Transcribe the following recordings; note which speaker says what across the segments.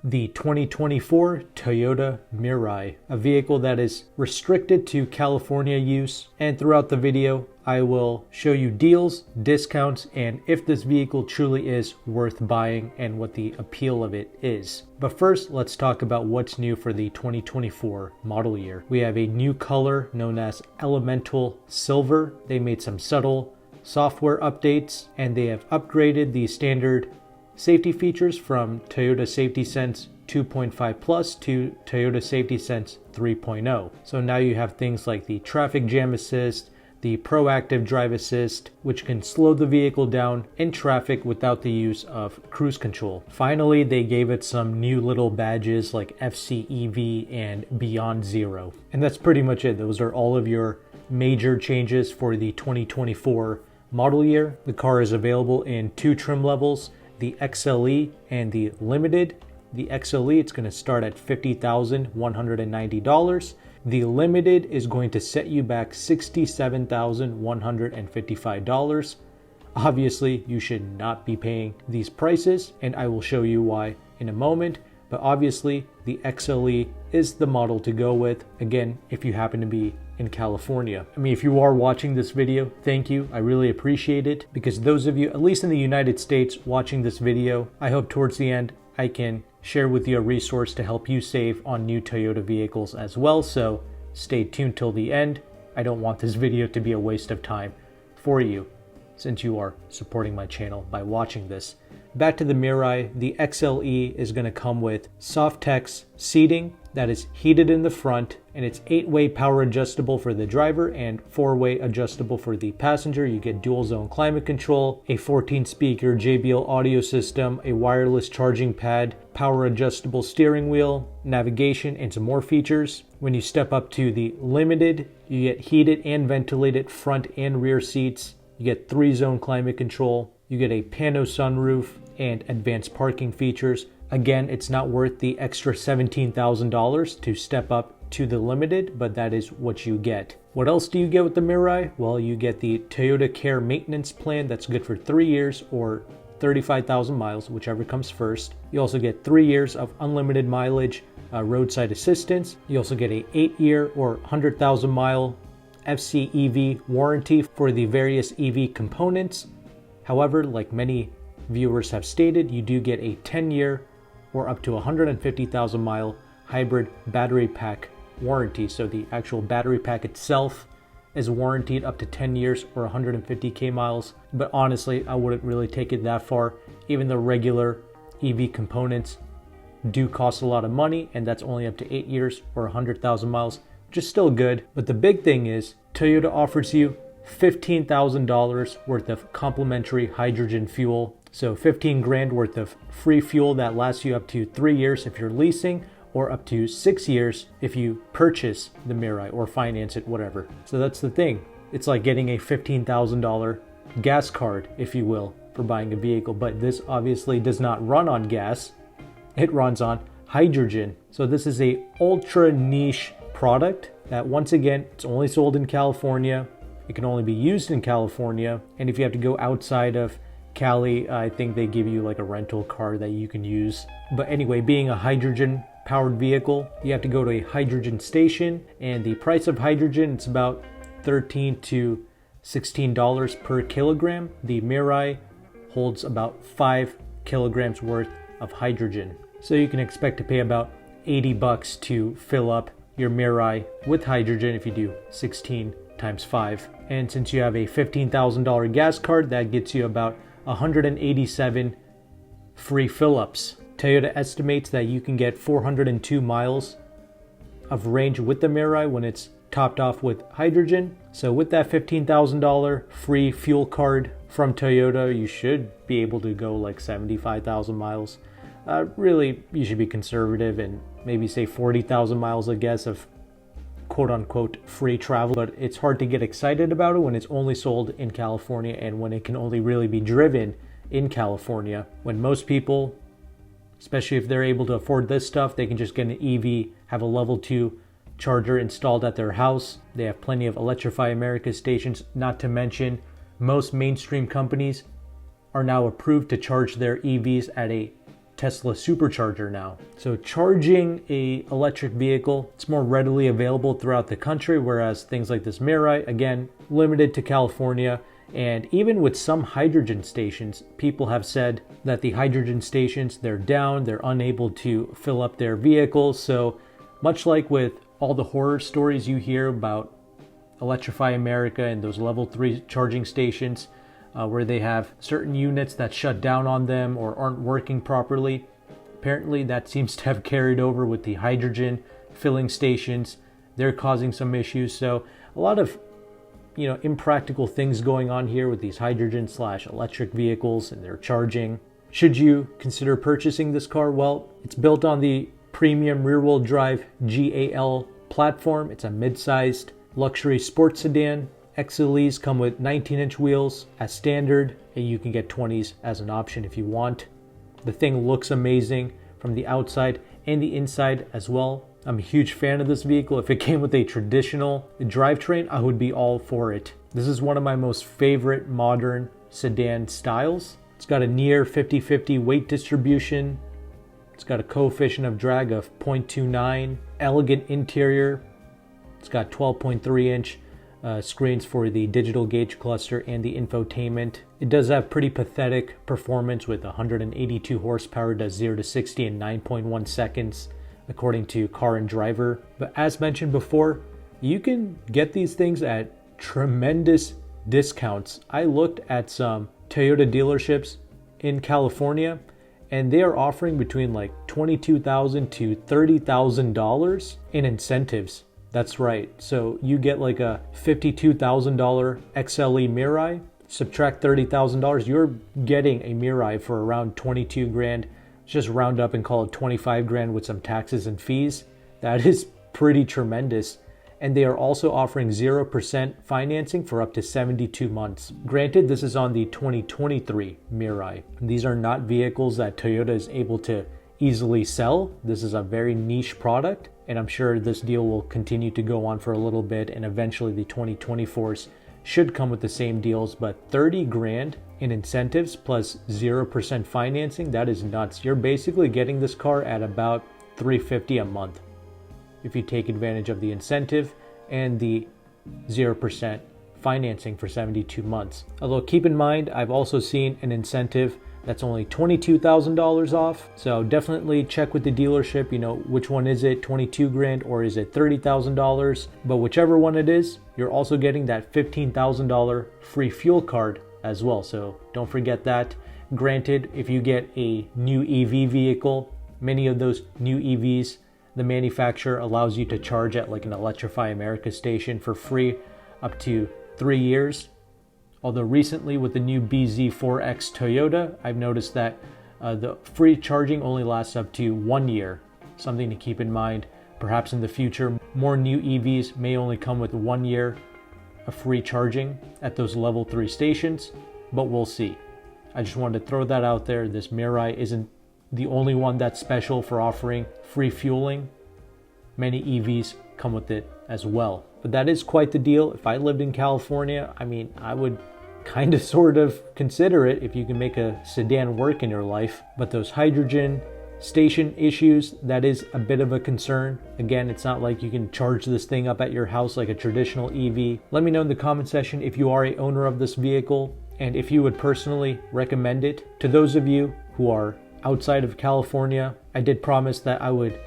Speaker 1: the 2024 Toyota Mirai, a vehicle that is restricted to California use. And throughout the video, I will show you deals, discounts, and if this vehicle truly is worth buying and what the appeal of it is. But first, let's talk about what's new for the 2024 model year. We have a new color known as Elemental Silver. They made some subtle software updates and they have upgraded the standard safety features from Toyota Safety Sense 2.5 Plus to Toyota Safety Sense 3.0. So now you have things like the traffic jam assist, the proactive drive assist, which can slow the vehicle down in traffic without the use of cruise control. Finally, they gave it some new little badges like FCEV and Beyond Zero. And that's pretty much it. Those are all of your major changes for the 2024 model year. The car is available in two trim levels, the XLE and the Limited. The XLE, it's going to start at $50,190. The Limited is going to set you back $67,155. Obviously, you should not be paying these prices, and I will show you why in a moment. But obviously, the XLE is the model to go with, again, if you happen to be in California. I mean, if you are watching this video, thank you. I really appreciate it, because those of you, at least in the United States, watching this video, I hope towards the end I can share with you a resource to help you save on new Toyota vehicles as well. So stay tuned till the end. I don't want this video to be a waste of time for you, since you are supporting my channel by watching this. Back to the Mirai, the XLE is going to come with Softex seating that is heated in the front, and it's 8-way power adjustable for the driver and 4-way adjustable for the passenger. You get dual zone climate control, a 14-speaker JBL audio system, a wireless charging pad, power adjustable steering wheel, navigation, and some more features. When you step up to the Limited, you get heated and ventilated front and rear seats. You get 3-zone climate control. You get a pano sunroof and advanced parking features. Again, it's not worth the extra $17,000 to step up to the Limited, but that is what you get. What else do you get with the Mirai? Well, you get the Toyota Care maintenance plan that's good for 3 years or 35,000 miles, whichever comes first. You also get 3 years of unlimited mileage roadside assistance. You also get a 8-year or 100,000 mile FCEV warranty for the various EV components. However, like many viewers have stated, you do get a 10-year or up to 150,000 mile hybrid battery pack warranty. So the actual battery pack itself is warranted up to 10 years or 150k miles. But honestly, I wouldn't really take it that far. Even the regular EV components do cost a lot of money, and that's only up to 8 years or 100,000 miles, which is still good. But the big thing is Toyota offers you $15,000 worth of complimentary hydrogen fuel. So 15 grand worth of free fuel that lasts you up to 3 years if you're leasing, or up to 6 years if you purchase the Mirai or finance it, whatever. So that's the thing. It's like getting a $15,000 gas card, if you will, for buying a vehicle. But this obviously does not run on gas. It runs on hydrogen. So this is a ultra niche product that, once again, it's only sold in California. It can only be used in California. And if you have to go outside of Cali, I think they give you like a rental car that you can use. But anyway, being a hydrogen powered vehicle, you have to go to a hydrogen station, and the price of hydrogen, it's about $13 to $16 per kilogram. The Mirai holds about 5 kilograms worth of hydrogen. So you can expect to pay about $80 to fill up your Mirai with hydrogen if you do 16 times 5. And since you have a $15,000 gas card, that gets you about 187 free fill-ups. Toyota estimates that you can get 402 miles of range with the Mirai when it's topped off with hydrogen. So with that $15,000 free fuel card from Toyota, you should be able to go like 75,000 miles. Really, you should be conservative and maybe say 40,000 miles, I guess, of quote-unquote free travel. But it's hard to get excited about it when it's only sold in California and when it can only really be driven in California. When most people, especially if they're able to afford this stuff, they can just get an EV, have a level 2 charger installed at their house. They have plenty of Electrify America stations, not to mention most mainstream companies are now approved to charge their EVs at a Tesla supercharger now. So charging a electric vehicle, it's more readily available throughout the country, whereas things like this Mirai, again, limited to California. And even with some hydrogen stations, people have said that the hydrogen stations, they're down, they're unable to fill up their vehicles. So much like with all the horror stories you hear about Electrify America and those level 3 charging stations, where they have certain units that shut down on them or aren't working properly. Apparently that seems to have carried over with the hydrogen filling stations. They're causing some issues. So a lot of impractical things going on here with these hydrogen/electric vehicles and their charging. Should you consider purchasing this car? Well, it's built on the premium rear-wheel drive GAL platform. It's a mid-sized luxury sports sedan. XLEs come with 19-inch wheels as standard, and you can get 20s as an option if you want. The thing looks amazing from the outside and the inside as well. I'm a huge fan of this vehicle. If it came with a traditional drivetrain, I would be all for it. This is one of my most favorite modern sedan styles. It's got a near 50-50 weight distribution. It's got a coefficient of drag of 0.29, elegant interior. It's got 12.3-inch screens for the digital gauge cluster and the infotainment. It does have pretty pathetic performance with 182 horsepower, does 0 to 60 in 9.1 seconds, according to Car and Driver. But as mentioned before, you can get these things at tremendous discounts. I looked at some Toyota dealerships in California, and they are offering between like $22,000 to $30,000 in incentives. That's right. So you get like a $52,000 XLE Mirai, subtract $30,000, you're getting a Mirai for around 22 grand. Just round up and call it 25 grand with some taxes and fees. That is pretty tremendous. And they are also offering 0% financing for up to 72 months. Granted, this is on the 2023 Mirai. These are not vehicles that Toyota is able to easily sell. This is a very niche product, and I'm sure this deal will continue to go on for a little bit, and eventually the 2024s should come with the same deals. But 30 grand in incentives plus 0% financing, that is nuts. You're basically getting this car at about $350 a month if you take advantage of the incentive and the 0% financing for 72 months. Although keep in mind, I've also seen an incentive that's only $22,000 off. So definitely check with the dealership, which one is it, 22 grand or is it $30,000? But whichever one it is, you're also getting that $15,000 free fuel card as well. So don't forget that. Granted, if you get a new EV vehicle, many of those new EVs, the manufacturer allows you to charge at like an Electrify America station for free up to 3 years. Although recently with the new BZ4X Toyota, I've noticed that the free charging only lasts up to 1 year. Something to keep in mind. Perhaps in the future, more new EVs may only come with 1 year of free charging at those level 3 stations, but we'll see. I just wanted to throw that out there. This Mirai isn't the only one that's special for offering free fueling. Many EVs come with it as well. But that is quite the deal. If I lived in California, I would kind of sort of consider it if you can make a sedan work in your life. But those hydrogen station issues, that is a bit of a concern. Again, it's not like you can charge this thing up at your house like a traditional EV. Let me know in the comment section if you are a owner of this vehicle and if you would personally recommend it. To those of you who are outside of California, I did promise that I would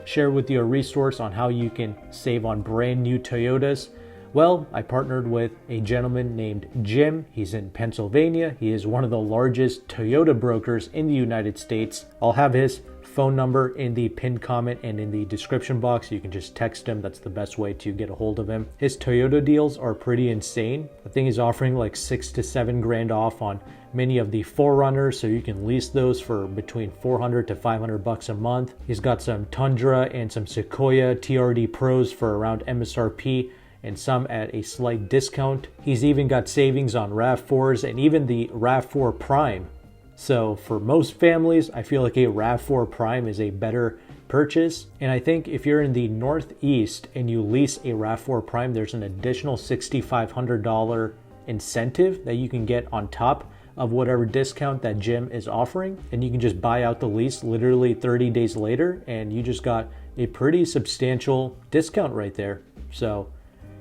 Speaker 1: share with you a resource on how you can save on brand new Toyotas. Well, I partnered with a gentleman named Jim. He's in Pennsylvania. He is one of the largest Toyota brokers in the United States. I'll have his phone number in the pinned comment and in the description box. You can just text him. That's the best way to get a hold of him. His Toyota deals are pretty insane. I think he's offering like 6 to 7 grand off on many of the 4Runners, so you can lease those for between $400 to $500 a month. He's got some Tundra and some Sequoia TRD Pros for around MSRP and some at a slight discount. He's even got savings on RAV4s and even the RAV4 Prime. So for most families, I feel like a RAV4 Prime is a better purchase. And I think if you're in the Northeast and you lease a RAV4 Prime, there's an additional $6,500 incentive that you can get on top of whatever discount that Jim is offering, and you can just buy out the lease literally 30 days later, and you just got a pretty substantial discount right there. So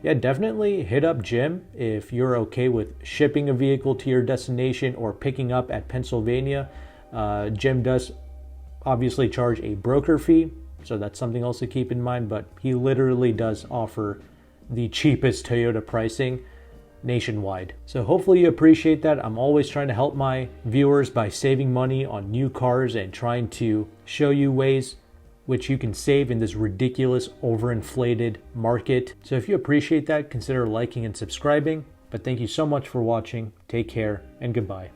Speaker 1: yeah, definitely hit up Jim if you're okay with shipping a vehicle to your destination or picking up at Pennsylvania. Jim does obviously charge a broker fee, so that's something else to keep in mind, but he literally does offer the cheapest Toyota pricing nationwide. So hopefully you appreciate that. I'm always trying to help my viewers by saving money on new cars and trying to show you ways which you can save in this ridiculous overinflated market. So if you appreciate that, consider liking and subscribing. But thank you so much for watching. Take care and goodbye.